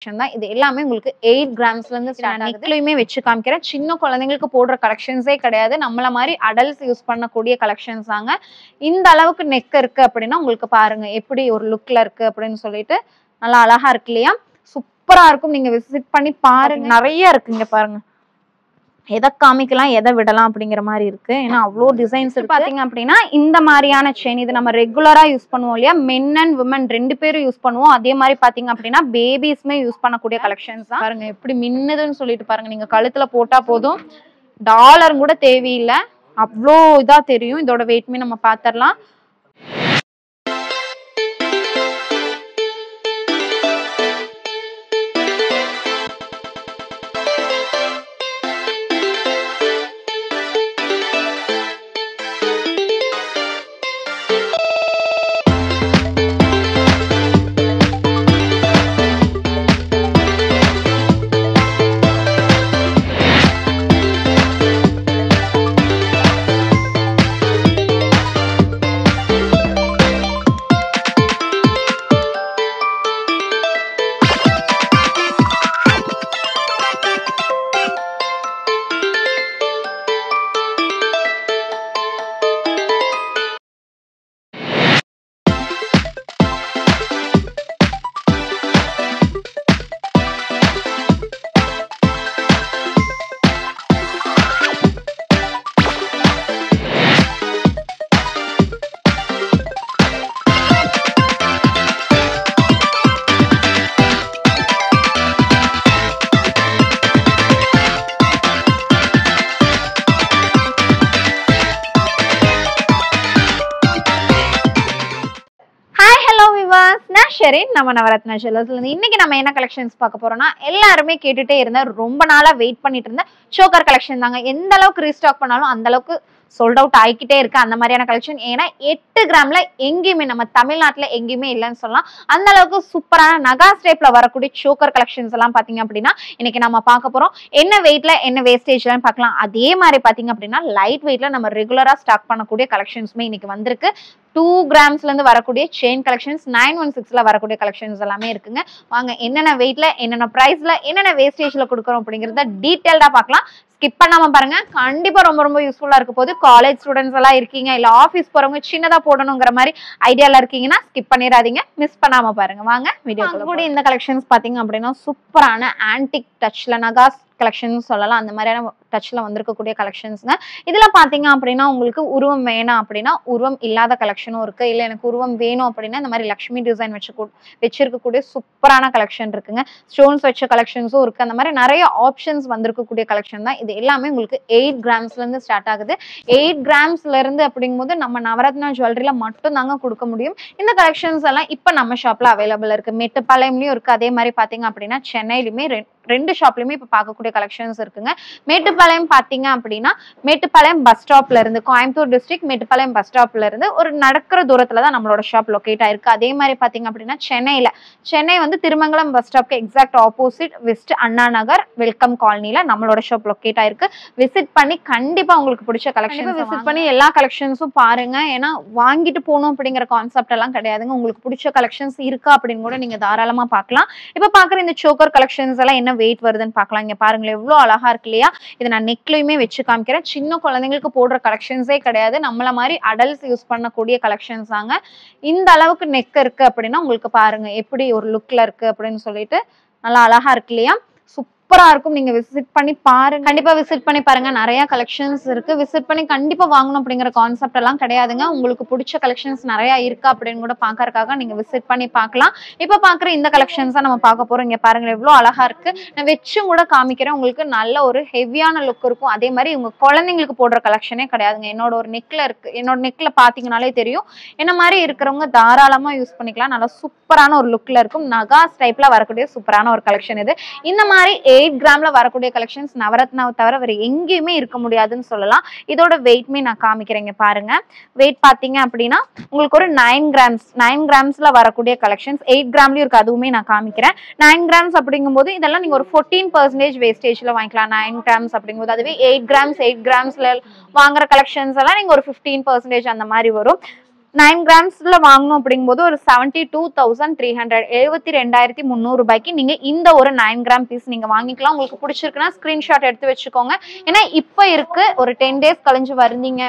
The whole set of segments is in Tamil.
தான். இது எல்லாமே உங்களுக்கு 8 கிராம்ஸ்ல இருந்து ஸ்டார்ட் ஆகுது. நெக்லயுமே வச்சு காமிக்கிறேன். சின்ன குழந்தைங்களுக்கு போடுற கலெக்ஷன்ஸே கிடையாது. நம்மள மாதிரி அடல்ட்ஸ் யூஸ் பண்ணக்கூடிய கலெக்ஷன்ஸ் தாங்க. இந்த அளவுக்கு நெக் இருக்கு அப்படின்னா உங்களுக்கு பாருங்க எப்படி ஒரு லுக்ல இருக்கு அப்படின்னு சொல்லிட்டு நல்லா அழகா இருக்கு இல்லையா? சூப்பரா இருக்கும். நீங்க விசிட் பண்ணி பாருங்க. நிறைய இருக்கு இங்க பாருங்க. எதை காமிக்கலாம் எதை விடலாம் அப்படிங்கிற மாதிரி இருக்கு. ஏன்னா அவ்வளோ டிசைன்ஸ் இருக்கு. பாத்தீங்க அப்படின்னா இந்த மாதிரியான செயின் இது நம்ம ரெகுலரா யூஸ் பண்ணுவோம் இல்லையா? மென் அண்ட் விமன் 2 பேரும் யூஸ் பண்ணுவோம். அதே மாதிரி பாத்தீங்க அப்படின்னா பேபிஸ்மே யூஸ் பண்ணக்கூடிய கலெக்ஷன்ஸ் தான். பாருங்க எப்படி மின்னுதுன்னு சொல்லிட்டு பாருங்க. நீங்க கழுத்துல போட்டா போதும், டாலர் கூட தேவையில்லை, அவ்வளோ இதா தெரியும். இதோட வெயிட்மே நம்ம பாத்திரலாம். நம்ம நவரத்னா ஜுவல்லர்ஸ்ல இன்னைக்கு நம்ம என்ன கலெக்ஷன்ஸ் பார்க்க போறோம்னா, எல்லாருமே கேட்டுட்டே இருந்த ரொம்ப நாளா வெயிட் பண்ணிட்டு இருந்த சோக்கர் கலெக்ஷன் தாங்க. எந்த அளவுக்கு ரீஸ்டாக் பண்ணாலும் அந்த அளவுக்கு சோல்ட் அவுட் ஆகிக்கிட்டே இருக்கு அந்த மாதிரியான கலெக்ஷன். ஏன்னா 8 கிராம்ல எங்கேயுமே நம்ம தமிழ்நாட்டுல எங்கேயுமே இல்லைன்னு சொல்லலாம். அந்த அளவுக்கு சூப்பரான நகாஸ் டைப்ல வரக்கூடிய சோக்கர் கலெக்ஷன்ஸ் எல்லாம் பாத்தீங்க அப்படின்னா இன்னைக்கு நம்ம பார்க்க போறோம். என்ன வெயிட்ல என்ன வேஸ்டேஜ்லாம் பார்க்கலாம். அதே மாதிரி பாத்தீங்க அப்படின்னா லைட் வெயிட்ல நம்ம ரெகுலரா ஸ்டாக் பண்ணக்கூடிய கலெக்ஷன்ஸுமே இன்னைக்கு வந்திருக்கு. 2 கிராம்ஸ்ல இருந்து வரக்கூடிய செயின் கலெக்ஷன்ஸ், 916ல வரக்கூடிய கலெக்ஷன்ஸ் எல்லாமே இருக்குங்க. வாங்க என்னென்ன வெயிட்ல என்னென்ன பிரைஸ்ல என்னென்ன வேஸ்டேஜ்ல கொடுக்குறோம் அப்படிங்கறத டீடைல்டா பார்க்கலாம். ஸ்கிப் பண்ணாம பாருங்க. கண்டிப்பா ரொம்ப ரொம்ப யூஸ்ஃபுல்லா இருக்க போது. காலேஜ் ஸ்டூடெண்ட்ஸ் எல்லாம் இருக்கீங்க, இல்ல ஆஃபீஸ் போறவங்க சின்னதா போடணுங்கிற மாதிரி ஐடியால இருக்கீங்கன்னா ஸ்கிப் பண்ணிடாதீங்க, மிஸ் பண்ணாம பாருங்க. வாங்க வீடியோ கூட. இந்த கலெக்ஷன்ஸ் பாத்தீங்க அப்படின்னா சூப்பரான ஆன்டிக் டச்ல நகாஸ் கலெக்ஷன்ஸ் சொல்லலாம். அந்த மாதிரியான டச்ல வந்திருக்கக்கூடிய கலெக்ஷன்ஸ்ங்க. இதுல பாத்தீங்க அப்படின்னா உங்களுக்கு உருவம் வேணாம் அப்படின்னா உருவம் இல்லாத கலெக்ஷனும் இருக்கு. இல்ல எனக்கு உருவம் வேணும் அப்படின்னா இந்த மாதிரி லக்ஷ்மி டிசைன் வச்சிருக்கக்கூடிய சூப்பரான கலெக்ஷன் இருக்குங்க. ஸ்டோன்ஸ் வச்ச கலெக்ஷன்ஸும் இருக்கு. அந்த மாதிரி நிறைய ஆப்ஷன்ஸ் வந்திருக்கக்கூடிய கலெக்ஷன் தான். இது எல்லாமே உங்களுக்கு 8 கிராம்ஸ்ல இருந்து ஸ்டார்ட் ஆகுது. 8 கிராம்ஸ்ல இருந்து அப்படிங்கும்போது நம்ம நவரத்னா ஜுவல்லரியில மட்டும் தாங்க கொடுக்க முடியும். இந்த கலெக்ஷன்ஸ் எல்லாம் இப்ப நம்ம ஷாப்ல அவைலபிள் இருக்கு. மேட்டுப்பாளையம்லயும் இருக்கு. அதே மாதிரி பாத்தீங்க அப்படின்னா சென்னையிலுமே 2 ஷாப்லயுமே இப்ப பார்க்கக்கூடிய கலெக்ஷன்ஸ் இருக்குங்க. மேட்டுப்பாளையம் பாத்தீங்க அப்படின்னா மேட்டுப்பாளையம் பஸ் ஸ்டாப்ல இருந்து, கோயம்புத்தூர் டிஸ்ட்ரிக்ட் மேட்டுப்பாளையம் பஸ் ஸ்டாப்ல இருந்து ஒரு நடக்கிற தூரத்துல தான் நம்மளோட ஷாப் லொகேட் ஆயிருக்கு. அதே மாதிரி பாத்தீங்க அப்படின்னா சென்னை வந்து திருமங்கலம் பஸ் ஸ்டாப்க்கு exact opposite west Anna Nagar welcome காலனில நம்மளோட ஷாப் லொகேட் ஆயிருக்கு. விசிட் பண்ணி கண்டிப்பா உங்களுக்கு பிடிச்ச கலெக்ஷன் விசிட் பண்ணி எல்லா கலெக்ஷன்ஸும் பாருங்க. ஏன்னா வாங்கிட்டு போகணும் அப்படிங்கிற கான்செப்ட் எல்லாம் கிடையாதுங்க. உங்களுக்கு பிடிச்ச கலெக்ஷன்ஸ் இருக்கா அப்படின்னு கூட நீங்க தாராளமா பார்க்கலாம். இப்ப பாக்குற இந்த சோக்கர் கலெக்ஷன்ஸ் எல்லாம் என்ன வெயிட் வருதுன்னு பார்க்கலாம். இங்க பாருங்களேன் எவ்வளவு அழகா இருக்கு இல்லையா? இதை நான் நெக்லயுமே வச்சு காமிக்கிறேன். சின்ன குழந்தைங்களுக்கு போடுற கலெக்ஷன்ஸே கிடையாது. நம்மள மாதிரி அடல்ட்ஸ் யூஸ் பண்ணக்கூடிய கலெக்ஷன்ஸ் தாங்க. இந்த அளவுக்கு நெக் இருக்கு அப்படின்னா உங்களுக்கு பாருங்க எப்படி ஒரு லுக்ல இருக்கு அப்படின்னு சொல்லிட்டு நல்லா அழகா இருக்கு இல்லையா? சூப்பரா இருக்கும். நீங்க விசிட் பண்ணி பாருங்க. கண்டிப்பா விசிட் பண்ணி பாருங்க. நிறைய கலெக்ஷன்ஸ் இருக்கு. விசிட் பண்ணி கண்டிப்பா வாங்கணும் அப்படிங்கிற கான்செப்ட் எல்லாம் கிடையாதுங்க. உங்களுக்கு பிடிச்ச கலெக்ஷன்ஸ் நிறைய இருக்கா அப்படின்னு கூட பாக்கறதுக்காக நீங்க விசிட் பண்ணி பார்க்கலாம். இப்ப பாக்குற இந்த கலெக்ஷன்ஸ் நம்ம பார்க்க போறோம். இங்க பாருங்க எவ்வளவு அழகா இருக்கு. நான் வச்சும் கூட காமிக்கிறேன். உங்களுக்கு நல்ல ஒரு ஹெவியான லுக் இருக்கும். அதே மாதிரி உங்க குழந்தைங்களுக்கு போடுற கலெக்ஷனே கிடையாதுங்க. என்னோட ஒரு நெக்ல இருக்கு. என்னோட நெக்ல பாத்தீங்கன்னாலே தெரியும். என்ன மாதிரி இருக்கிறவங்க தாராளமா யூஸ் பண்ணிக்கலாம். நல்லா சூப்பரான ஒரு லுக்ல இருக்கும். நகாஸ் டைப்ல வரக்கூடிய சூப்பரான ஒரு கலெக்ஷன் இது. இந்த மாதிரி 8 கிராம்ல வரக்கூடிய கலெக்ஷன்ஸ் நவரத்னாவை தவிர வேற எங்கேயுமே இருக்க முடியாதுன்னு சொல்லலாம். இதோட வெயிட்மே நான் காமிக்கிறேங்க பாருங்க. வெயிட் பாத்தீங்க அப்படின்னா உங்களுக்கு ஒரு 9 கிராம்ஸ்ல வரக்கூடிய கலெக்ஷன்ஸ் 8 கிராம்லயும் இருக்கு. அதுவுமே நான் காமிக்கிறேன். 9 கிராம்ஸ் அப்படிங்கும்போது இதெல்லாம் நீங்க ஒரு 14% வேஸ்டேஜ்ல வாங்கிக்கலாம். 9 கிராம்ஸ் அப்படிங்கும்போது அதுவே 8 கிராம்ஸ்ல வாங்குற கலெக்ஷன்ஸ் எல்லாம் நீங்க ஒரு 15% அந்த மாதிரி வரும். 9 கிராம்ஸ்ல வாங்கணும் அப்படிங்கும்போது ஒரு 72,300 72,300 ரூபாய்க்கு நீங்க இந்த ஒரு 9 கிராம் பீஸ் நீங்க வாங்கிக்கலாம். உங்களுக்கு பிடிச்சிருக்குன்னா ஸ்கிரீன்ஷாட் எடுத்து வச்சுக்கோங்க. ஏன்னா இப்ப இருக்கு, ஒரு 10 டேஸ் கழிஞ்சு வருந்தீங்க,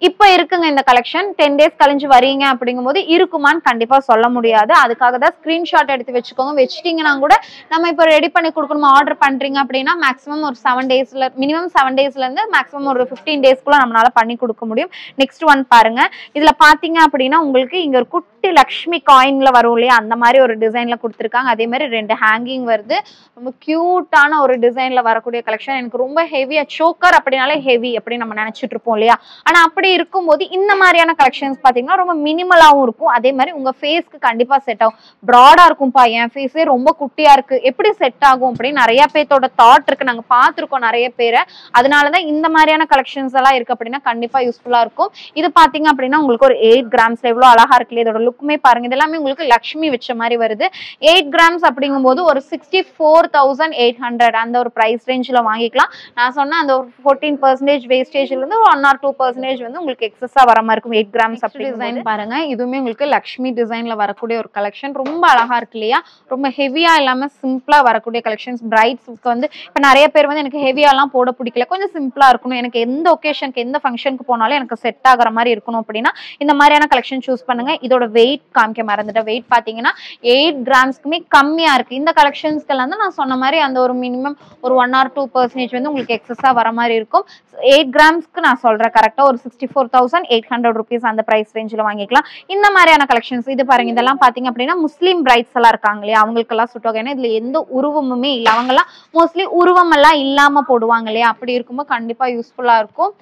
இப்ப இருக்குங்க இந்த கலெக்ஷன். 10 டேஸ் கழிஞ்சு வரீங்க அப்படிங்கும்போது இருக்குமான்னு கண்டிப்பா சொல்ல முடியாது. அதுக்காக தான் ஸ்கிரீன்ஷாட் எடுத்து வச்சுக்கோங்க. வச்சுட்டீங்கன்னா கூட நம்ம இப்போ ரெடி பண்ணி கொடுக்கணும், ஆர்டர் பண்றீங்க அப்படின்னா மேக்ஸிமம் ஒரு 7 டேஸ்ல, மினிமம் 7 டேஸ்ல இருந்து மேக்ஸிமம் ஒரு 15 டேஸ்க்குள்ள நம்மளால பண்ணி கொடுக்க முடியும். நெக்ஸ்ட் ஒன் பாருங்க. இதுல பாத்தீங்க அப்படின்னா உங்களுக்கு இங்க ஒரு குட்டி லக்ஷ்மி காயின்ல வரும் இல்லையா, அந்த மாதிரி ஒரு டிசைன்ல கொடுத்துருக்காங்க. அதே மாதிரி 2 ஹேங்கிங் வருது. ரொம்ப கியூட்டான ஒரு டிசைன்ல வரக்கூடிய கலெக்ஷன். எனக்கு ரொம்ப ஹெவியா, சோக்கர் அப்படின்னாலே ஹெவி அப்படின்னு நம்ம நினைச்சிட்டு இருப்போம் இல்லையா, ஆனா அப்படி இருக்கும்போது இந்த மாதிரியான கலெக்ஷன்ஸ் பாத்தீங்கன்னா ரொம்ப மினிமலாவும் இருக்கும். அதே மாதிரி உங்க ஃபேஸ்க்கு கண்டிப்பா செட் ஆகும். ப்ராடா இருக்கும்பா, என் ஃபேஸே ரொம்ப குட்டியா இருக்கு, எப்படி செட் ஆகும் அப்படின்னு நிறைய பேர்த்தோட தாட் இருக்கு. நாங்க பாத்துருக்கோம் நிறைய பேரை. அதனாலதான் இந்த மாதிரியான கலெக்ஷன்ஸ் எல்லாம் இருக்கு அப்படின்னா கண்டிப்பா யூஸ்ஃபுல்லா இருக்கும். இது பாத்தீங்க அப்படின்னா உங்களுக்கு ஒரு 8 கிராம்ஸ்ல எவ்வளவு அழகா இருக்கு. இதோட லுக்குமே பாருங்க. இதெல்லாமே உங்களுக்கு லக்ஷ்மி வச்ச மாதிரி வருது. 8 கிராம்ஸ் அப்படிங்கும் போது ஒரு 64,800 அந்த ஒரு பிரைஸ் ரேஞ்ச்ல வாங்கிக்கலாம். நான் சொன்ன அந்த ஒரு 14% வேஸ்டேஜ்ல இருந்து 1 or 2% வந்து உங்களுக்கு எக்ஸஸா வர மாதிரி இருக்கும். 8 கிராம்ஸ் அப்படி டிசைன் பாருங்க. இதுவுமே உங்களுக்கு லக்ஷ்மி டிசைன்ல வரக்கூடிய ஒரு கலெக்ஷன். ரொம்ப அழகா இருக்கு இல்லையா, ரொம்ப ஹெவியா இல்லாம சிம்பிளா வரக்கூடிய கலெக்ஷன்ஸ். பிரைட்ஸ்க்கு வந்து இப்ப நிறைய பேர் வந்து எனக்கு ஹெவியா எல்லாம் போட பிடிக்கல, கொஞ்சம் சிம்பிளா இருக்கணும், எனக்கு எந்த ஒகேஷனுக்கு எந்த ஃபங்க்ஷனுக்கு போனாலும் எனக்கு செட் ஆகிற மாதிரி இருக்கணும் அப்படின்னா இந்த மாதிரியான கலெக்ஷன் சூஸ் பண்ணுங்க. இதோட வெயிட் காமிக்க மறந்துட்டேன். வெயிட் பாத்தீங்கன்னா 8 கிராம்ஸ்க்குமே கம்மியா இருக்கு. இந்த கலெக்ஷன்ஸ்க்கெல்லாம் தான் நான் சொன்ன மாதிரி அந்த ஒரு மினிமம் ஒரு 1 or 2% வந்து உங்களுக்கு எக்ஸஸா வர மாதிரி இருக்கும். 8 கிராம்ஸ்க்கு நான் சொல்றேன் கரெக்டா ஒரு 64,800 rupees அந்த பிரைஸ் ரேஞ்சில் வாங்கிக்கலாம். இந்த மாதிரியான கலெக்ஷன்ஸ் இது பாருங்க. இதெல்லாம் பாத்தீங்க அப்படின்னா முஸ்லீம் பிரைட்ஸ் எல்லாம் இருக்காங்க இல்லையா, அவங்களுக்கு எல்லாம் சுட் ஆகும். ஏன்னா இதுல எந்த உருவமுமே இல்லை. அவங்க எல்லாம் மோஸ்ட்லி உருவம் எல்லாம் இல்லாம போடுவாங்க இல்லையா, அப்படி இருக்கும்போது கண்டிப்பா யூஸ்ஃபுல்லா இருக்கும்.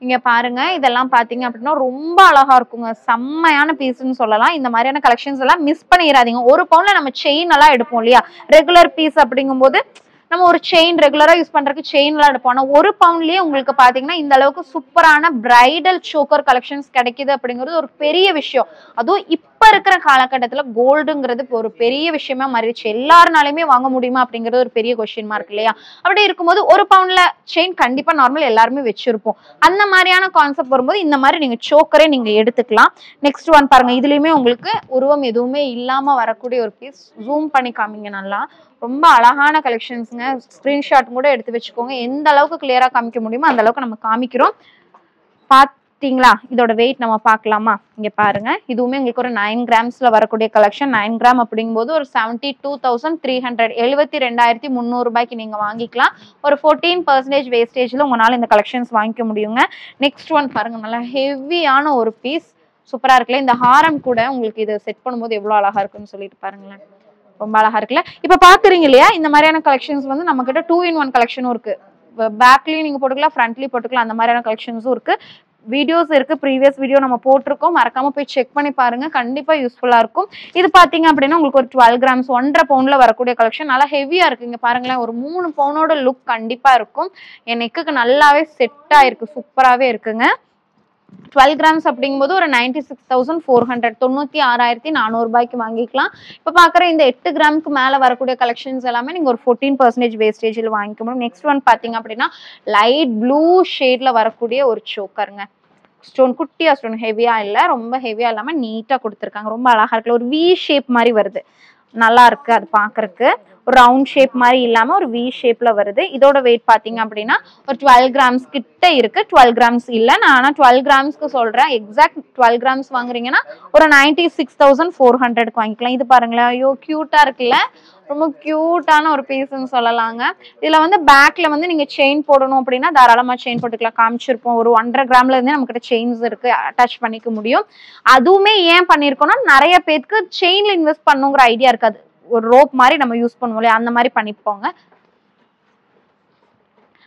இங்க பாருங்க. இதெல்லாம் பாத்தீங்க அப்படின்னா ரொம்ப அழகா இருக்குங்க. செம்மையான பீஸ்ன்னு சொல்லலாம். இந்த மாதிரியான கலெக்ஷன்ஸ் எல்லாம் மிஸ் பண்ணிடாதீங்க. ஒரு பவுன்ல நம்ம செயின் எல்லாம் எடுப்போம் இல்லையா, ரெகுலர் பீஸ் அப்படிங்கும் போது நம்ம ஒரு செயின் ரெகுலரா யூஸ் பண்றதுக்கு செயின் எல்லாம் எடுப்போம். ஆனா ஒரு பவுண்ட்லயே உங்களுக்கு பாத்தீங்கன்னா இந்த அளவுக்கு சூப்பரான பிரைடல் சோக்கர் கலெக்ஷன்ஸ் கிடைக்குது அப்படிங்கிறது ஒரு பெரிய விஷயம். அதுவும் இப்ப இருக்கிற காலகட்டத்துல கோல்டுங்கிறது ஒரு பெரிய விஷயமா மாறிடுச்சு. எல்லாருனாலுமே வாங்க முடியுமா அப்படிங்கிறது ஒரு பெரிய கொஸ்டின் மார்க் இல்லையா. அப்படி இருக்கும்போது ஒரு பவுண்ட்ல செயின் கண்டிப்பா நார்மல் எல்லாருமே வச்சிருப்போம். அந்த மாதிரியான கான்செப்ட் வரும்போது இந்த மாதிரி நீங்க சோக்கரே நீங்க எடுத்துக்கலாம். நெக்ஸ்ட் ஒன் பாருங்க. இதுலயுமே உங்களுக்கு உருவம் எதுவுமே இல்லாம வரக்கூடிய ஒரு பீஸ். ஜூம் பண்ணி காமிங்க நல்லா. ரொம்ப அழகான கலெக்ஷன்ஸ்ங்க. ஸ்கிரீன்ஷாட் கூட எடுத்து வச்சுக்கோங்க. எந்த அளவுக்கு கிளியரா காமிக்க முடியுமோ அந்த அளவுக்கு நம்ம காமிக்கிறோம். பாத்தீங்களா, இதோட வெயிட் நம்ம பார்க்கலாமா. இங்க பாருங்க. இதுவுமே உங்களுக்கு ஒரு 9 கிராம்ஸ்ல வரக்கூடிய கலெக்ஷன். 9 கிராம் அப்படிங்கும்போது ஒரு 72,300 72,300 ரூபாய்க்கு நீங்க வாங்கிக்கலாம். ஒரு 14% வேஸ்டேஜ்ல உங்களால இந்த கலெக்ஷன்ஸ் வாங்கிக்க முடியுங்க. நெக்ஸ்ட் ஒன் பாருங்க. நல்லா ஹெவியான ஒரு பீஸ். சூப்பரா இருக்குல்ல. இந்த ஹாரம் கூட உங்களுக்கு இது செட் பண்ணும்போது எவ்வளவு அழகா இருக்குன்னு சொல்லிட்டு பாருங்களேன். ரொம்ப அழகா இருக்குல்ல. இப்ப பாக்குறீங்க இல்லையா, இந்த மாதிரியான கலெக்ஷன்ஸ் வந்து நம்ம கிட்ட 2-in-1 கலெக்ஷனும் இருக்கு. பேக்லயும் நீங்க போட்டுக்கலாம், ஃப்ரண்ட்லயும் போட்டுக்கலாம். அந்த மாதிரியான கலெக்ஷன்ஸும் இருக்கு. வீடியோஸ் இருக்கு, ப்ரீவியஸ் வீடியோ நம்ம போட்டிருக்கோம். மறக்காம போய் செக் பண்ணி பாருங்க. கண்டிப்பா யூஸ்ஃபுல்லா இருக்கும். இது பாத்தீங்க அப்படின்னா உங்களுக்கு ஒரு 12 கிராம்ஸ் 1.5 பவுண்ட்ல வரக்கூடிய கலெக்ஷன். நல்லா ஹெவியா இருக்கு. இங்க பாருங்களேன். ஒரு 3 பவுனோட லுக் கண்டிப்பா இருக்கும். என் நெக்குக்கு நல்லாவே செட் ஆயிருக்கு. சூப்பராவே இருக்குங்க. 12 கிராம்ஸ் அப்படிங்கும்போது ஒரு 96,400 96,400 ரூபாய்க்கு வாங்கிக்கலாம். இப்ப பாக்குற இந்த 8 கிராமுக்கு மேல வரக்கூடிய கலெக்ஷன்ஸ் எல்லாமே நீங்க ஒரு 14% வேஸ்டேஜில் வாங்கிக்க முடியும். நெக்ஸ்ட் ஒன் பாத்தீங்க அப்படின்னா லைட் ப்ளூ ஷேட்ல வரக்கூடிய ஒரு சோக்கருங்க. ஸ்டோன் குட்டியா, ஸ்டோன் ஹெவியா இல்ல, ரொம்ப ஹெவியா இல்லாம நீட்டா கொடுத்துருக்காங்க. ரொம்ப அழகா இருக்குல்ல. ஒரு வி ஷேப் மாதிரி வருது. நல்லா இருக்கு அது பாக்குறதுக்கு. ஒரு ரவுண்ட் ஷேப் மாதிரி இல்லாம ஒரு வி ஷேப்ல வருது. இதோட வெயிட் பாத்தீங்க அப்படின்னா ஒரு 12 கிராம்ஸ் கிட்ட இருக்கு. 12 கிராம்ஸ் இல்ல, நான் ஆனா 12 கிராம்ஸ்க்கு சொல்றேன். எக்ஸாக்ட் 12 கிராம்ஸ் வாங்குறீங்கன்னா ஒரு 96,400க்கு வாங்கிக்கலாம். இது பாருங்களேன். ஐயோ கியூட்டா இருக்குல்ல. ரொம்ப கியூட்டான ஒரு பீஸ்ன்னு சொல்லலாங்க. இதுல வந்து பேக்ல வந்து நீங்க செயின் போடணும் அப்படின்னா தாராளமா செயின் போட்டுக்கலாம். காமிச்சிருப்போம். ஒரு 1.5 கிராம்ல இருந்து நம்ம கிட்ட செயின்ஸ் இருக்கு, அட்டாச் பண்ணிக்க முடியும். அதுவுமே ஏன் பண்ணிருக்கோம்னா நிறைய பேருக்கு செயின்ல இன்வெஸ்ட் பண்ணுங்கிற ஐடியா இருக்காது. ஒரு ரோப் மாதிரி நம்ம யூஸ் பண்ணுவோம் இல்லையா, அந்த மாதிரி பண்ணிப்போங்க.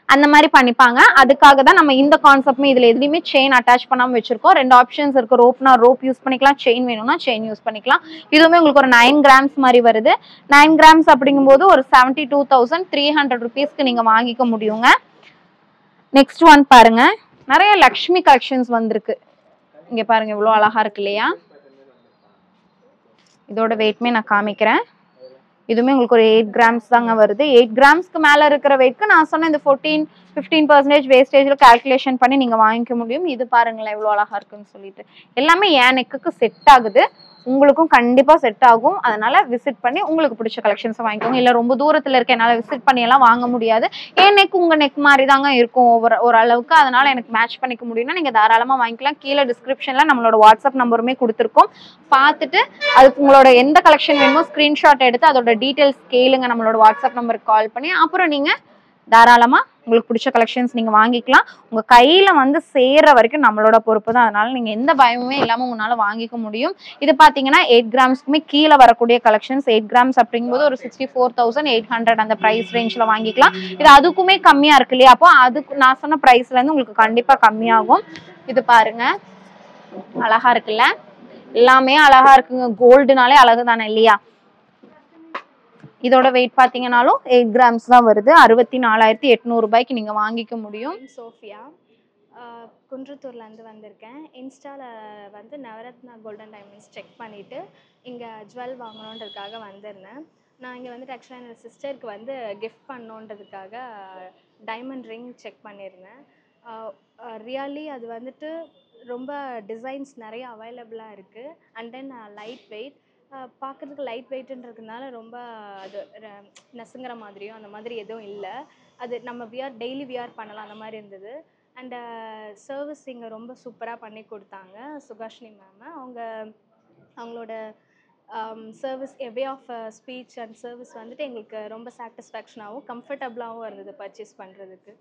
அந்த மாதிரி பண்ணிப்பாங்க. அதுக்காக தான் நம்ம இந்த கான்செப்ட்மே இதுல எதுலயுமே செயின் அட்டாச் பண்ணாம வச்சிருக்கோம். 2 ஆப்ஷன்ஸ் இருக்கு. ரோப்னா ரோப் யூஸ் பண்ணிக்கலாம், செயின் வேணும்னா செயின் யூஸ் பண்ணிக்கலாம். இதுவுமே உங்களுக்கு ஒரு 9 கிராம்ஸ் மாதிரி வருது. 9 கிராம்ஸ் அப்படிங்கும்போது ஒரு 72,300 rupeesக்கு நீங்க வாங்கிக்க முடியுங்க. நெக்ஸ்ட் ஒன் பாருங்க. நிறைய லக்ஷ்மி கலெக்ஷன்ஸ் வந்திருக்கு. இங்க பாருங்க எவ்வளவு அழகா இருக்கு இல்லையா. இதோட வெயிட்மே நான் காமிக்கிறேன். இதுவுமே உங்களுக்கு ஒரு 8 கிராம்ஸ் தாங்க வருது. 8 கிராம்ஸ்க்கு மேல இருக்கிற வெயிட்க்கு நான் சொன்ன இந்த 15% வேஸ்டேஜ்ல கால்குலேஷன் பண்ணி நீங்க வாங்கிக்க முடியும். இது பாருங்களேன் எவ்வளவு அழகா இருக்குன்னு சொல்லிட்டு. எல்லாமே என் நெக்குக்கு செட் ஆகுது, உங்களுக்கும் கண்டிப்பா செட் ஆகும். அதனால விசிட் பண்ணி உங்களுக்கு பிடிச்ச கலெக்ஷன்ஸ் வாங்கிக்கோங்க. இல்ல ரொம்ப தூரத்துல இருக்க என்னால விசிட் பண்ணி எல்லாம் வாங்க முடியாது, என் நெக் உங்க நெக் மாதிரி தாங்க இருக்கும் ஒரு அளவுக்கு, அதனால எனக்கு மேட்ச் பண்ணிக்க முடியும்னா நீங்க தாராளமா வாங்கிக்கலாம். கீழே டிஸ்கிரிப்ஷன்ல நம்மளோட வாட்ஸ்அப் நம்பருமே கொடுத்துருக்கோம். பார்த்துட்டு அதுக்கு உங்களோட எந்த கலெக்ஷன் வேணுமோ ஸ்கிரீன்ஷாட் எடுத்து அதோட டீடைல்ஸ் கேளுங்க நம்மளோட வாட்ஸ்அப் நம்பருக்கு கால் பண்ணி. அப்புறம் நீங்க தாராளமா உங்களுக்கு பிடிச்ச கலெக்ஷன்ஸ் நீங்க வாங்கிக்கலாம். உங்க கையில வந்து சேர்ற வரைக்கும் நம்மளோட பொறுப்பு தான். அதனால நீங்க எந்த பயமுமே இல்லாம உங்களால வாங்கிக்க முடியும். இது பாத்தீங்கன்னா 8 கிராம்ஸ்க்குமே கீழே வரக்கூடிய கலெக்ஷன்ஸ். 8 கிராம்ஸ் அப்படிங்கும்போது ஒரு 64,800 அந்த பிரைஸ் ரேஞ்ச்ல வாங்கிக்கலாம். இது அதுக்குமே கம்மியா இருக்கு இல்லையா, அப்போ அதுக்கு நான் சொன்ன பிரைஸ்ல இருந்து உங்களுக்கு கண்டிப்பா கம்மியாகும். இது பாருங்க அழகா இருக்குல்ல, எல்லாமே அழகா இருக்குங்க. கோல்டுனாலே அழகு தானே இல்லையா. இதோட வெயிட் பாத்தீங்கன்னாலும் 8 கிராம்ஸ் தான் வருது. 64,800 ரூபாய்க்கு நீங்க வாங்கிக்க முடியும். சோஃபியா, குன்றத்தூர்லேருந்து வந்திருக்கேன். இன்ஸ்டாவில் வந்து நவரத்னா கோல்டன் டைமண்ட்ஸ் செக் பண்ணிவிட்டு இங்கே ஜுவல் வாங்கணுன்றதுக்காக வந்திருந்தேன். நான் இங்கே வந்துட்டு ஆக்சுவலாக என்னோடய சிஸ்டருக்கு வந்து கிஃப்ட் பண்ணணுன்றதுக்காக டைமண்ட் ரிங் செக் பண்ணியிருந்தேன். ரியலி அது வந்துட்டு ரொம்ப டிசைன்ஸ் நிறைய அவைலபிளாக இருக்குது. அண்ட் தென் லைட் வெயிட், பார்க்குறதுக்கு லைட் வெயிட்டுன்றதுனால ரொம்ப அது நெசுங்கிற மாதிரியோ அந்த மாதிரி எதுவும் இல்லை. அது நம்ம டெய்லி வியர் பண்ணலாம் அந்த மாதிரி இருந்தது. அண்டு சர்வீஸ் இங்கே ரொம்ப சூப்பராக பண்ணி கொடுத்தாங்க சுகாஷினி மேம். அவங்களோட service way of speech and service வந்துட்டு எங்களுக்கு ரொம்ப சாட்டிஸ்ஃபேக்ஷனாகவும் கம்ஃபர்டபுளாகவும் இருந்தது பர்ச்சேஸ் பண்ணுறதுக்கு.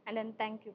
And then thank you.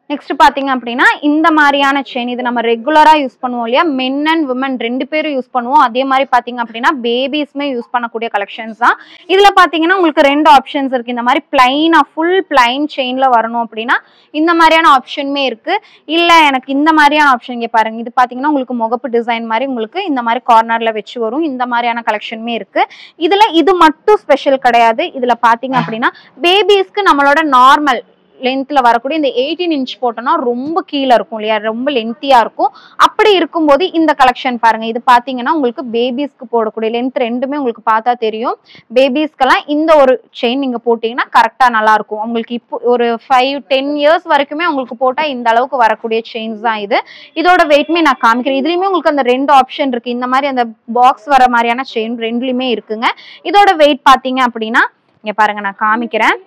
நெக்ஸ்ட் பாத்தீங்க அப்படின்னா இந்த மாதிரியான செயின், இது நம்ம ரெகுலரா யூஸ் பண்ணுவோம் இல்லையா, மென் அண்ட் விமன் 2 பேரும் யூஸ் பண்ணுவோம். அதே மாதிரி பாத்தீங்க அப்படின்னா பேபிஸ்மே யூஸ் பண்ணக்கூடிய கலெக்ஷன்ஸ் தான். இதுல பாத்தீங்கன்னா உங்களுக்கு 2 ஆப்ஷன்ஸ் இருக்கு. இந்த மாதிரி பிளைனா ஃபுல் பிளைன் செயின்ல வரணும் அப்படின்னா இந்த மாதிரியான ஆப்ஷனுமே இருக்கு. இல்ல எனக்கு இந்த மாதிரியான ஆப்ஷன் இங்க பாருங்க, இது பாத்தீங்கன்னா உங்களுக்கு முகப்பு டிசைன் மாதிரி உங்களுக்கு இந்த மாதிரி கார்னர்ல வச்சு வரும். இந்த மாதிரியான கலெக்ஷனுமே இருக்கு. இதுல இது மட்டும் ஸ்பெஷல் கிடையாது. இதுல பாத்தீங்க அப்படின்னா பேபிஸ்க்கு நம்மளோட நார்மல் லென்த்ல வரக்கூடிய இந்த 18 இன்ச் போட்டோம்னா ரொம்ப கீழே இருக்கும் இல்லையா, ரொம்ப லென்த்தியா இருக்கும். அப்படி இருக்கும்போது இந்த கலெக்ஷன் பாருங்க, இது பாத்தீங்கன்னா உங்களுக்கு பேபிஸ்க்கு போடக்கூடிய லென்த் ரெண்டுமே உங்களுக்கு பார்த்தா தெரியும். பேபிஸ்க்கெல்லாம் இந்த ஒரு செயின் நீங்க போட்டீங்கன்னா கரெக்டா நல்லா இருக்கும். உங்களுக்கு இப்போ ஒரு 5-10 இயர்ஸ் வரைக்குமே உங்களுக்கு போட்டா இந்த அளவுக்கு வரக்கூடிய செயின்ஸ் தான் இது. இதோட வெயிட்மே நான் காமிக்கிறேன். இதுலயுமே உங்களுக்கு அந்த 2 ஆப்ஷன் இருக்கு. இந்த மாதிரி அந்த பாக்ஸ் வர மாதிரியான செயின் ரெண்டுலயுமே இருக்குங்க. இதோட வெயிட் பாத்தீங்க அப்படின்னா இங்க பாருங்க நான் காமிக்கிறேன்.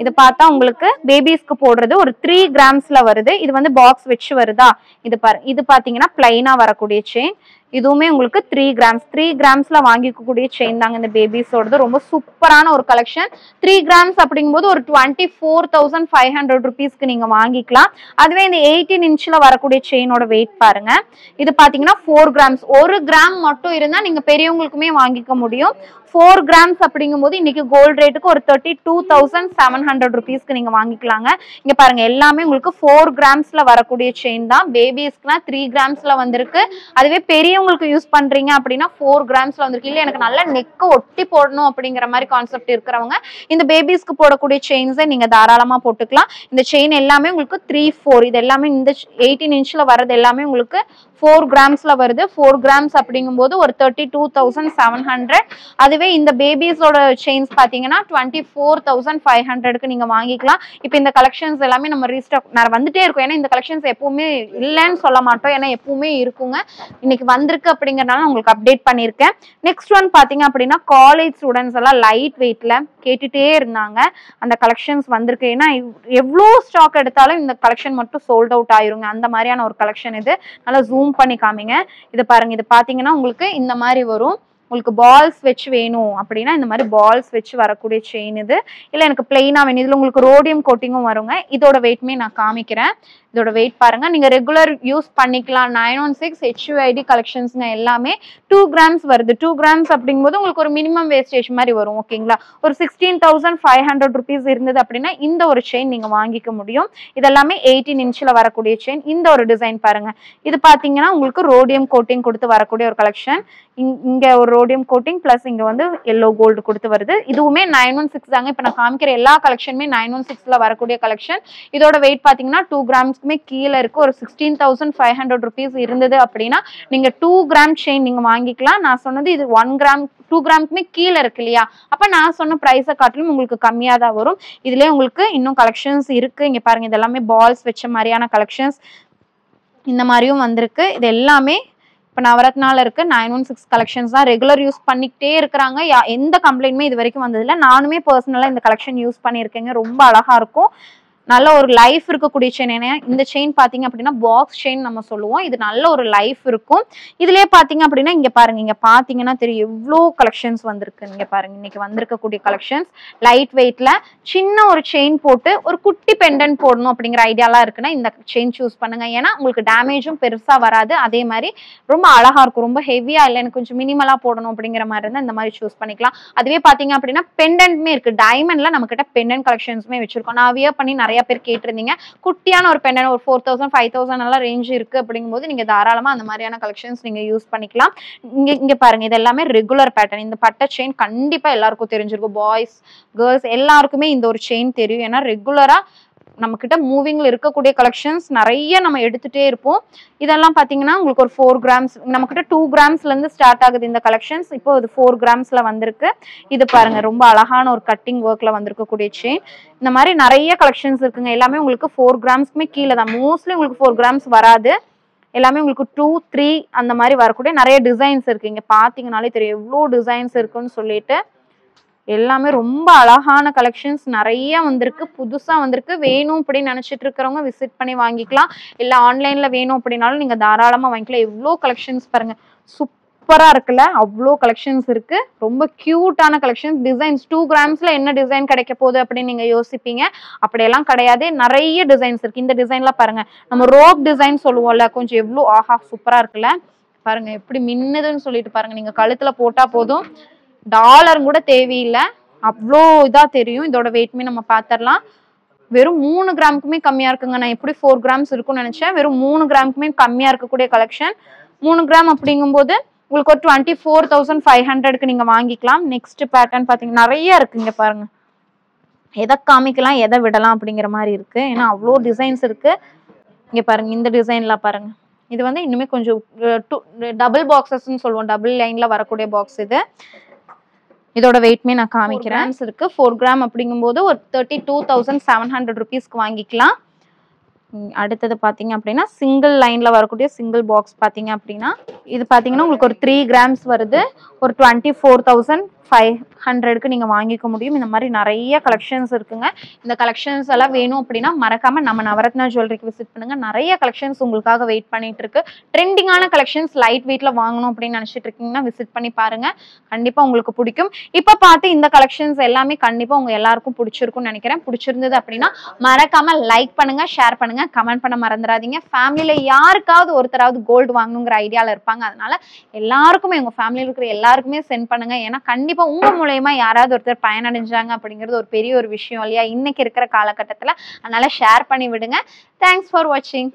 இது பார்த்தா உங்களுக்கு பேபிஸ்க்கு போடுறது ஒரு 3 கிராம்ஸ்ல வருது. இது வந்து பாக்ஸ் வச்சு வருதா. இது பாத்தீங்கன்னா பிளைனா வரக்கூடிய செயின். இதுவுமே உங்களுக்கு 3 கிராம்ஸ்ல வாங்கிக்கக்கூடிய செயின் தாங்க இந்த பேபிஸோடது. ரொம்ப சூப்பரான ஒரு கலெக்ஷன். 3 கிராம்ஸ் அப்படிங்கும்போது ஒரு 24,500 ருபீஸ்க்கு நீங்க வாங்கிக்கலாம். அதுவே இந்த 18 இன்ச்ல வரக்கூடிய செயினோட வெயிட் பாருங்க. இது பாத்தீங்கன்னா 4 கிராம்ஸ். 1 கிராம் மட்டும் இருந்தா நீங்க பெரியவங்களுக்குமே வாங்கிக்க முடியும். 4 கிராம்ஸ் அப்படிங்கும்போது இன்னைக்கு கோல்ட் ரேட்டுக்கு ஒரு 32,700 ருபீஸ்க்கு நீங்க வாங்கிக்கலாங்க. இங்க பாருங்க எல்லாமே உங்களுக்கு 4 கிராம்ஸ்ல வரக்கூடிய செயின் தான். பேபிஸ்க்குலாம் 3 கிராம்ஸ்ல வந்திருக்கு. அதுவே பெரியவங்களுக்கு யூஸ் பண்றீங்க அப்படின்னா 4 கிராம்ஸ்ல வந்திருக்கு. இல்ல எனக்கு நல்ல நெக் ஒட்டி போடணும் அப்படிங்கிற மாதிரி கான்செப்ட் இருக்கிறவங்க இந்த பேபிஸ்க்கு போடக்கூடிய செயின்ஸை நீங்க தாராளமா போட்டுக்கலாம். இந்த செயின் எல்லாமே உங்களுக்கு 3-4, இது எல்லாமே இந்த 18 இன்ச்ல வர்றது எல்லாமே உங்களுக்கு 4 கிராம்ஸ்ல வருது. 4 கிராம்ஸ் அப்படிங்கும்போது ஒரு 32,700. அதுவே இந்த பேபிஸோட செயின்ஸ் பாத்தீங்கன்னா 24,500க்கு நீங்க வாங்கிக்கலாம். இப்போ இந்த கலெக்ஷன்ஸ் எல்லாமே நம்ம ரீஸ்டாக் வந்துட்டே இருக்கும். ஏன்னா இந்த கலெக்ஷன்ஸ் எப்பவுமே இல்லைன்னு சொல்ல மாட்டோம், ஏன்னா எப்பவுமே இருக்குங்க. இன்னைக்கு வந்திருக்கு அப்படிங்கறதுனால உங்களுக்கு அப்டேட் பண்ணியிருக்கேன். நெக்ஸ்ட் ஒன் பாத்தீங்க அப்படின்னா காலேஜ் ஸ்டூடெண்ட்ஸ் எல்லாம் லைட் வெயிட்ல கேட்டுட்டே இருந்தாங்க. அந்த கலெக்ஷன்ஸ் வந்திருக்கு. ஏன்னா எவ்வளோ ஸ்டாக் எடுத்தாலும் இந்த கலெக்ஷன் மட்டும் சோல்ட் அவுட் ஆயிருங்க. அந்த மாதிரியான ஒரு கலெக்ஷன் இது. நல்லா ஜூம் பண்ணி காமிங்க. இது பாருங்க, இது பாத்தீங்கன்னா உங்களுக்கு இந்த மாதிரி வரும். உங்களுக்கு பால்ஸ் வச்சு வேணும் அப்படின்னா இந்த மாதிரி பால்ஸ் வச்சு வரக்கூடிய செயின் இது. இல்லை எனக்கு பிளெயினா வேணும், இதுல உங்களுக்கு ரோடியம் கோட்டிங்கும் வருங்க. இதோட வெயிட்மே நான் காமிக்கிறேன். இதோட வெயிட் பாருங்க, நீங்க ரெகுலர் யூஸ் பண்ணிக்கலாம். 916 HUID கலெக்ஷன்ஸ்ங்க எல்லாமே 2 கிராம்ஸ் வருது. 2 கிராம்ஸ் அப்படிங்கும்போது உங்களுக்கு ஒரு மினிமம் வேஸ்டேஜ் மாதிரி வரும். ஓகேங்களா, ஒரு 16,500 ருபீஸ் இருந்தது அப்படின்னா இந்த ஒரு செயின் நீங்க வாங்கிக்க முடியும். இதெல்லாமே 18 இன்ச்ல வரக்கூடிய செயின். இந்த ஒரு டிசைன் பாருங்க, இது பாத்தீங்கன்னா உங்களுக்கு ரோடியம் கோட்டிங் கொடுத்து வரக்கூடிய ஒரு கலெக்ஷன். இங்க ஒரு ரோடியம் கோட்டிங் பிளஸ் இங்க வந்து எல்லோ கோல்டு கொடுத்து வருது. இதுவுமே 916 தாங்க. இப்ப நான் காமிக்கிற எல்லா கலெக்ஷனுமே 916ல வரக்கூடிய கலெக்ஷன். இதோட வெயிட் பாத்தீங்கன்னா 2 கிராம்ஸ்க்குமே கீழே இருக்கு. ஒரு 16,500 rupees இருந்தது அப்படின்னா நீங்க 2 கிராம் செயின் நீங்க வாங்கிக்கலாம். நான் சொன்னது இது 1 கிராம் 2 கிராம்க்குமே கீழே இருக்கு இல்லையா, அப்ப நான் சொன்ன பிரைஸை காட்டிலும் உங்களுக்கு கம்மியா தான் வரும். இதுலயே உங்களுக்கு இன்னும் கலெக்ஷன்ஸ் இருக்கு. இங்க பாருங்க, இது எல்லாமே பால்ஸ் வச்ச மாதிரியான கலெக்ஷன்ஸ் இந்த மாதிரியும் வந்திருக்கு. இது எல்லாமே இப்போ நவரத்னால இருக்கு 916 கலெக்ஷன்ஸ் தான். ரெகுலர் யூஸ் பண்ணிக்கிட்டே இருக்கிறாங்க. எந்த கம்ப்ளைண்ட்மே இது வரைக்கும் வந்ததில்லை. நானுமே பர்சனலாக இந்த கலெக்ஷன் யூஸ் பண்ணியிருக்கேங்க. ரொம்ப அழகா இருக்கும். நல்ல ஒரு லைஃப் இருக்கக்கூடிய செயின். இந்த செயின் பாத்தீங்க அப்படின்னா பாக்ஸ் செயின் நம்ம சொல்லுவோம். இது நல்ல ஒரு லைஃப் இருக்கும். இதுலயே பாத்தீங்க அப்படின்னா இங்க பாருங்க, இங்க பாத்தீங்கன்னா தெரியும் எவ்வளோ கலெக்ஷன்ஸ் வந்திருக்கு. இங்க பாருங்க, இன்னைக்கு வந்திருக்கக்கூடிய கலெக்ஷன்ஸ் லைட் வெயிட்ல சின்ன ஒரு செயின் போட்டு ஒரு குட்டி பெண்டன்ட் போடணும் அப்படிங்கிற ஐடியாலாம் இருக்குன்னா இந்த செயின் சூஸ் பண்ணுங்க. ஏன்னா உங்களுக்கு டேமேஜும் பெருசா வராது. அதே மாதிரி ரொம்ப அழகா இருக்கும். ரொம்ப ஹெவியா இல்லை, எனக்கு கொஞ்சம் மினிமலா போடணும் அப்படிங்கிற மாதிரி இருந்தா இந்த மாதிரி சூஸ் பண்ணிக்கலாம். அதுவே பாத்தீங்க அப்படின்னா பெண்டன்ட்மே இருக்கு. டைமண்ட்ல நம்ம கிட்ட பெண்டன்ட் கலெக்ஷன்ஸ்மே வச்சிருக்கோம். நான் வியர் பண்ணி நிறைய பேர் கேட்டிருந்தீங்க. குட்டியான ஒரு பெண்டன் ஒரு 4,000 5,000 எல்லாம் ரேஞ்ச் இருக்கு அப்படிங்கும்போது நீங்க தாராளமா அந்த மாதிரியான கலெக்ஷன்ஸ் நீங்க யூஸ் பண்ணிக்கலாம். இங்க பாருங்க, இது எல்லாமே ரெகுலர் பேட்டர்ன். இந்த பட்டை செயின் கண்டிப்பா எல்லாருக்கும் தெரிஞ்சிருக்கும். பாய்ஸ் கேர்ள்ஸ் எல்லாருக்குமே இந்த ஒரு செயின் தெரியும். ஏன்னா ரெகுலரா நம்ம கிட்ட மூவிங்ல இருக்கக்கூடிய கலெக்ஷன்ஸ் நிறைய நம்ம எடுத்துட்டே இருப்போம். இதெல்லாம் பாத்தீங்கன்னா உங்களுக்கு ஒரு 4 கிராம்ஸ், நம்ம கிட்ட 2 கிராம்ஸ்ல இருந்து ஸ்டார்ட் ஆகுது இந்த கலெக்ஷன்ஸ். இப்போ இது 4 கிராம்ஸ்ல வந்திருக்கு. இது பாருங்க, ரொம்ப அழகான ஒரு கட்டிங் ஒர்க்ல வந்திருக்கக்கூடிய செயின். இந்த மாதிரி நிறைய கலெக்ஷன்ஸ் இருக்குங்க. எல்லாமே உங்களுக்கு 4 கிராம்ஸ்க்குமே கீழே தான். மோஸ்ட்லி உங்களுக்கு 4 கிராம்ஸ் வராது. எல்லாமே உங்களுக்கு 2, 3 அந்த மாதிரி வரக்கூடிய நிறைய டிசைன்ஸ் இருக்கு. இங்க பாத்தீங்கன்னாலே தெரியும் எவ்வளோ டிசைன்ஸ் இருக்குன்னு சொல்லிட்டு. எல்லாமே ரொம்ப அழகான கலெக்ஷன்ஸ் நிறைய வந்திருக்கு. புதுசா வந்திருக்கு. வேணும் அப்படின்னு நினைச்சிட்டு இருக்கிறவங்க விசிட் பண்ணி வாங்கிக்கலாம். இல்ல ஆன்லைன்ல வேணும் அப்படின்னாலும் நீங்க தாராளமா வாங்கிக்கலாம். எவ்வளோ கலெக்ஷன்ஸ் பாருங்க, சூப்பரா இருக்குல்ல. அவ்வளோ கலெக்ஷன்ஸ் இருக்கு. ரொம்ப கியூட்டான கலெக்ஷன்ஸ். டிசைன்ஸ் 2 கிராம்ஸ்ல என்ன டிசைன் கிடைக்க போகுது அப்படின்னு நீங்க யோசிப்பீங்க. அப்படியெல்லாம் கிடையாது. நிறைய டிசைன்ஸ் இருக்கு. இந்த டிசைன்லாம் பாருங்க, நம்ம ரோப் டிசைன் சொல்லுவோம்ல, கொஞ்சம் எவ்வளோ ஆஹா சூப்பரா இருக்குல்ல. பாருங்க எப்படி மின்னுதுன்னு சொல்லிட்டு பாருங்க. நீங்க கழுத்துல போட்டா போதும், டாலர் கூட தேவையில்லை, அவ்வளோ இதா தெரியும். இதோட வெயிட்மே நம்ம பார்த்துடலாம். வெறும் 3 கிராமுக்குமே கம்மியா இருக்குங்க. நான் எப்படி 4 கிராம்ஸ் இருக்கும்னு நினைச்சேன். வெறும் 3 கிராமுக்குமே கம்மியா இருக்கக்கூடிய கலெக்ஷன். 3 கிராம் அப்படிங்கும்போது உங்களுக்கு ஒரு 24,500க்கு நீங்க வாங்கிக்கலாம். நெக்ஸ்ட் பேட்டர்ன் பாத்தீங்கன்னா நிறைய இருக்குங்க. பாருங்க, எதை காமிக்கலாம் எதை விடலாம் அப்படிங்கிற மாதிரி இருக்கு. ஏன்னா அவ்வளோ டிசைன்ஸ் இருக்கு. இங்க பாருங்க, இந்த டிசைன்லாம் பாருங்க. இது வந்து இன்னுமே கொஞ்சம் டபுள் பாக்ஸஸ்ன்னு சொல்லுவோம். டபுள் லைன்ல வரக்கூடிய பாக்ஸ் இது. இதோட வெயிட்மே நான் காமிக்கிறேன். இருக்கு 4 கிராம் அப்படிங்கும்போது ஒரு 32,700 rupeesக்கு வாங்கிக்கலாம். அடுத்தது பாத்தீங்க அப்படின்னா சிங்கிள் லைன்ல வரக்கூடிய சிங்கிள் பாக்ஸ் பாத்தீங்க அப்படின்னா இது பாத்தீங்கன்னா உங்களுக்கு ஒரு 3 கிராம்ஸ் வருது. ஒரு 24,500க்கு நீங்க வாங்கிக்க முடியும். இந்த மாதிரி நிறைய கலெக்ஷன்ஸ் இருக்குங்க. இந்த கலெக்ஷன்ஸ் எல்லாம் வேணும் அப்படின்னா மறக்காம நம்ம நவரத்னா ஜுவல்லரிக்கு விசிட் பண்ணுங்க. நிறைய கலெக்ஷன்ஸ் உங்களுக்காக வெயிட் பண்ணிட்டு இருக்கு. ட்ரெண்டிங்கான கலெக்ஷன்ஸ் லைட் வெயிட்ல வாங்கணும் அப்படின்னு நினைச்சிட்டு இருக்கீங்கன்னா விசிட் பண்ணி பாருங்க. கண்டிப்பா உங்களுக்கு பிடிக்கும். இப்ப பார்த்து இந்த கலெக்ஷன்ஸ் எல்லாமே கண்டிப்பா உங்க எல்லாருக்கும் பிடிச்சிருக்கும்னு நினைக்கிறேன். பிடிச்சிருந்தது அப்படின்னா மறக்காம லைக் பண்ணுங்க, ஷேர் பண்ணுங்க, கமெண்ட் பண்ண மறந்துடாதீங்க. ஃபேமிலியில யாருக்காவது ஒருத்தராவது கோல்டு வாங்கணுங்கிற ஐடியால இருப்பாங்க. அதனால எல்லாருக்குமே உங்க ஃபேமிலியில இருக்கிற எல்லாருக்குமே சென்ட் பண்ணுங்க. ஏன்னா கண்டிப்பா உங்க மூலமா யாராவது ஒருத்தர் பயனடைஞ்சாங்க அப்படிங்கிறது ஒரு பெரிய ஒரு விஷயம் இல்லையா இன்னைக்கு இருக்கிற காலகட்டத்துல. அதனால ஷேர் பண்ணி விடுங்க. தேங்க்ஸ் ஃபார் வாட்சிங்.